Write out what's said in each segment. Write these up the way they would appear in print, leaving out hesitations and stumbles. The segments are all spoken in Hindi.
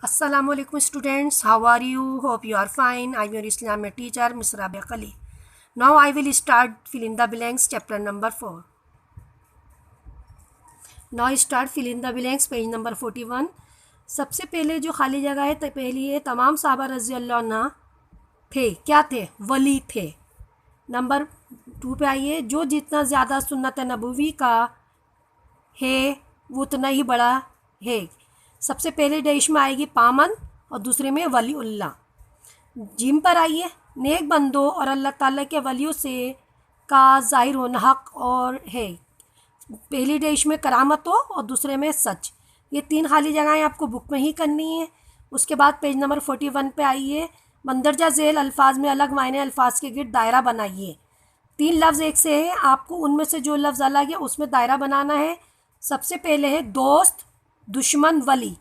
Assalamualaikum students, how are you? Hope you are fine. I am your Islamic teacher, Ms. Rabia Khalil. Now I will start fill in the blanks chapter number 4. Now start fill in the blanks page number 41. सबसे पहले जो खाली जगह है तो पहली है तमाम साहबा रज़ी अल्लाह अन्हा थे, क्या थे? वली थे। नंबर 2 पे आइए, जो जितना ज़्यादा सुन्नत नबवी का है वो उतना ही बड़ा है। सबसे पहले डेश में आएगी पामन और दूसरे में वलीउल्लाह। जिम पर आइए, नेक बंदों और अल्लाह ताला के वलियों से का ज़ाहिर होना हक और है। पहली डेश में करामत हो और दूसरे में सच। ये 3 खाली जगहें आपको बुक में ही करनी है। उसके बाद पेज नंबर 41 पे आइए, मंदरजा झेल अल्फाज में अलग मायने अल्फाज के गिर्द दायरा बनाइए। 3 लफ्ज़ एक से है, आपको उनमें से जो लफ्ज़ अलग है उसमें दायरा बनाना है। सबसे पहले है दोस्त, दुश्मन, वली।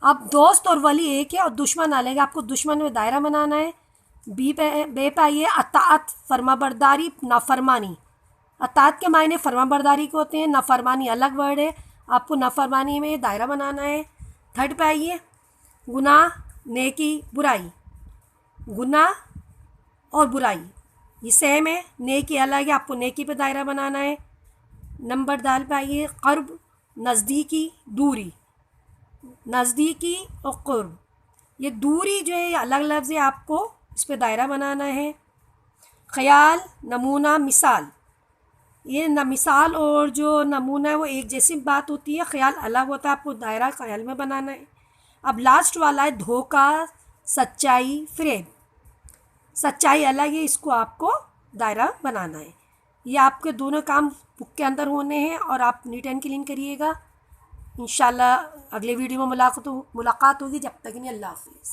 अब दोस्त और वली एक है और दुश्मन अलग है, आपको दुश्मन में दायरा बनाना है। बे पे आइए, अताअत फरमाबरदारी नाफरमानी। अताअत के मायने फरमाबरदारी के होते हैं, नाफरमानी अलग वर्ड है, आपको नाफरमानी में दायरा बनाना है। थर्ड पे आइए, गुनाह, नेकी, बुराई। गुनाह और बुराई ये सेम है, नेकी अलग है, आपको नेकी पे दायरा बनाना है। नंबर दाल पे आइए, क़र्ब, नज़दीकी, दूरी। नज़दीकी और क़ुर्ब, ये दूरी जो है ये अलग लफ्ज़ है, आपको इस पे दायरा बनाना है। ख़याल, नमूना, मिसाल, ये न मिसाल और जो नमूना है वो एक जैसी बात होती है, ख़याल अलग होता है, आपको दायरा ख़याल में बनाना है। अब लास्ट वाला है धोखा, सच्चाई, फ़रेब। सच्चाई अलग है, इसको आपको दायरा बनाना है। ये आपके दोनों काम बुक के अंदर होने हैं और आप नीट एंड क्लीन करिएगा। इंशाल्लाह अगले वीडियो में मुलाकात होगी। जब तक नहीं, अल्लाह हाफ़िज़।